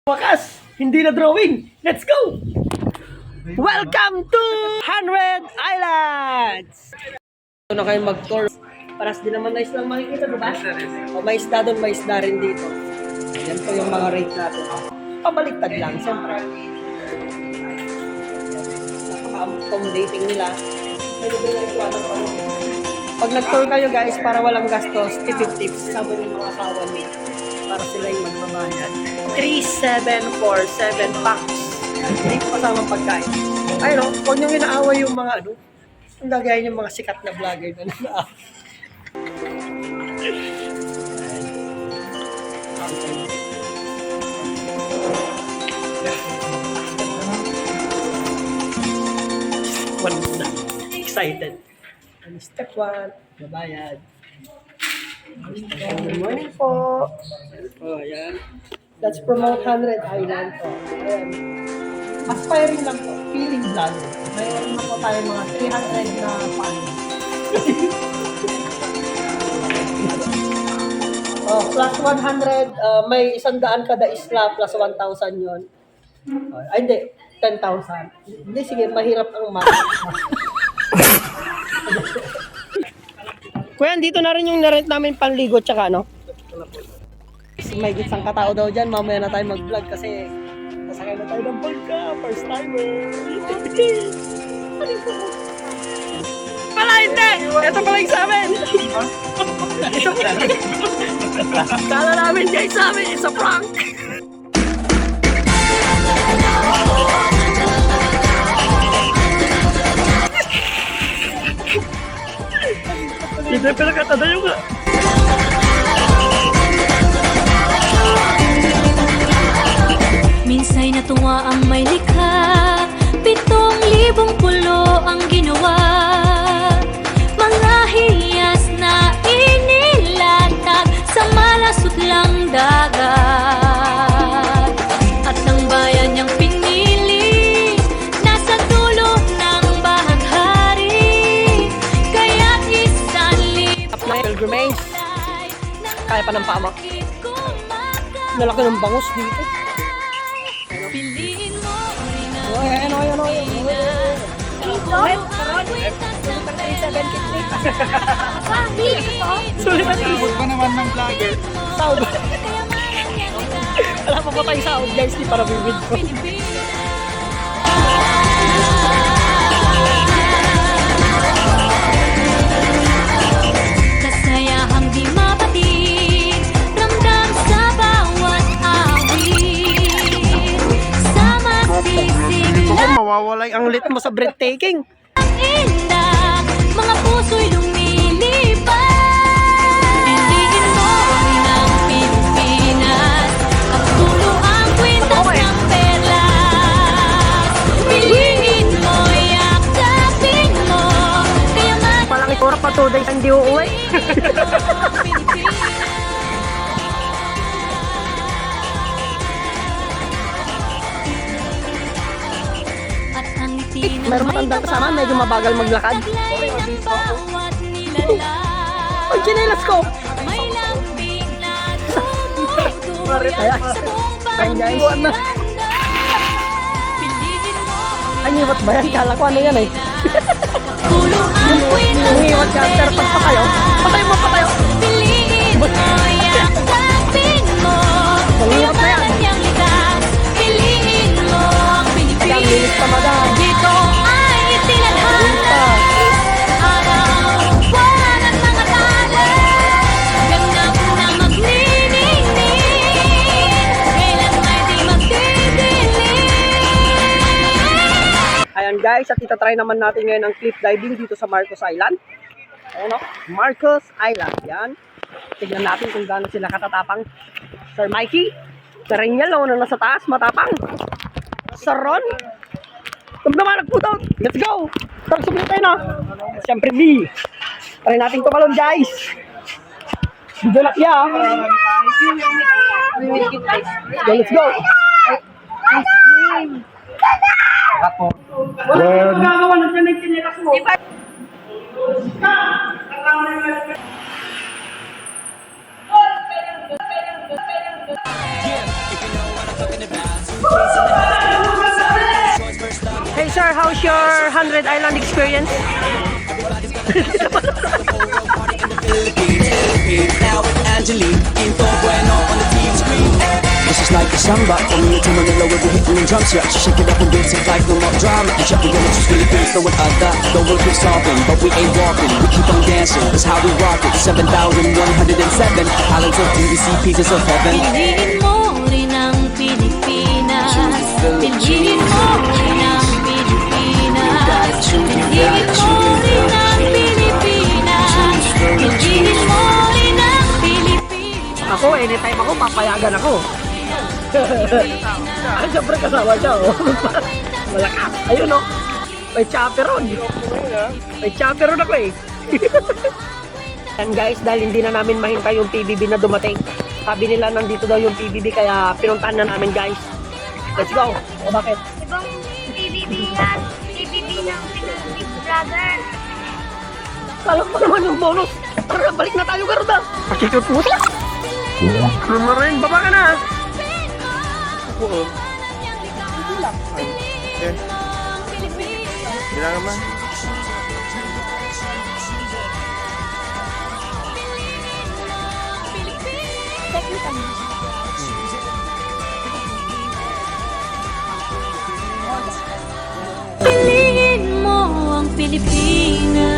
Wakas, hindi na drawing. Let's go! Welcome to 100 Islands! Ito na kayo mag-tour. Paras din naman na islang makikita, diba? O may isda doon, may isda rin dito. Yan po yung mga rate natin. Pabaliktad lang, siyempre. Napaka-accommodating nila. Pag nag-tour kayo guys, para walang gastos, tip-tips, sabi ng mga asawa niyo. Para sila yung magbabayad. 3,747 packs. Hindi ko kasamang pagkain. Ayun o, huwag niyong inaaway yung mga ano. Ang gagayin yung mga sikat na vlogger na nalaaway. Excited. Step 1, babayad. Good morning po. Oh, ayan. Let's promote 100 Island po. Ayan. Aspiring lang po. Feeling vlog. Mayroon na po tayo mga 300 na fans. Oh, plus 100, may 100 kada isla, plus 1,000 yun. Ay, hindi. 10,000. Hindi, sige, mahirap ang math. Kuya, dito na rin yung narent namin panligo tsaka ano? May gitsang katao daw dyan, mamaya na tayo mag-vlog kasi nasakay na tayo ng bangka, first timer. Pala hindi! Ito pala yung sa amin! Ito pala. Kala namin guys sa amin, it's a prank! Hindi pala katadayo nga. Minsay natuwa ang may likha, 7,000 pulo ang ginawa. Mga hiyas na inilatag sa malasot lang dagat. At ng bayan niyang pinili, nasa dulo ng bahaghari. Kaya't isang Pilgrimage. Kaya pa ng pama. Nalaki ng bangus dito. piliin mo rin ang Sulit na Sabot pa naman ng vlogger. sahod. Wala pa po tayong sahod guys, di para bibid ko. Kasayahang di mapatid, ramdam sa bawat awit. Sama sisig Ako mawawalay ang lit mo sa breathtaking. lang indak, mga puso'y lumilipad. Piliin mo rin ang Pilipinas, ang dulo ang kwintas ng perlas. Piliin mo, yakapin mo, kaya man Palang itura pa 2 days hindi uuwi. At ang ngiti ng Meron matandang kasama, medyo mabagal maglakad. taglay ng bawat nilalang. Ay, chinelas ko! May lambing na tumutuloy sa buong Ayan, guys. pangilanda. Piliin mo Anyiwat ba yan? Kala ko ano yan eh. dulo ang kwintas Umiiwat ka, pero pag pa kayo, patay mo pa kayo. Piliin mo, yakapin mo, Mangiwat na yan. kayamanan niyang likas. Piliin mo ang Kaya ang linis pa madam. Dito ay itinadhana. Araw, buwan at mga tala. Ganap na magniningning. Kailan may di magdidilim. Ayan guys, at itatry naman natin ngayon ang cliff diving dito sa Marcos Island. Ayan o, Marcos Island. Yan. Tignan natin kung gaano sila katatapang. Sir Mikey, Sir Renyel, na nasa taas, matapang. Sir Ron, huwag naman nagputot. Let's go! Tara, submit tayo na. Siyempre me. Try natin tumalon guys. Bidulak ya. Let's go. Gagawa na siya ng chinelas mo. Yeah, if you know what I'm talking about. sir, how's your 100 Island experience? Now with Angelique, info bueno on the TV screen. This is like a samba, from here to Manila where we hitting the drums, yeah. Shake it up and dance it like no more drama. And shut the limits, just Philippines, no one other. Though we're big solving, but we ain't walking. We keep on dancing, that's how we rock it. 7,107 islands of BBC, pieces of heaven. Piliin mo rin ang Pilipinas. Piliin mo rin ang Pilipinas. Piliin mo rin ang Pilipinas. Piliin mo rin ang Pilipinas. Ako, anytime ako, papayagan ako. Ay, syempre kasama siya, oh. Malakas. Ayun, oh. May chaperon. May chaperon ako, eh. And guys, dahil hindi na namin mahintay yung PBB na dumating. Sabi nila nandito daw yung PBB, kaya pinuntahan na namin, guys. Let's go. O, bakit? Ibang PBB yan. PBB ng Big Brother. Alam mo naman yung bonus. Tara, balik na tayo, Garuda. Pakikot mo siya. Lumarin, baba ka na. Oo. Bilang naman. Piliin mo ang Pilipinas.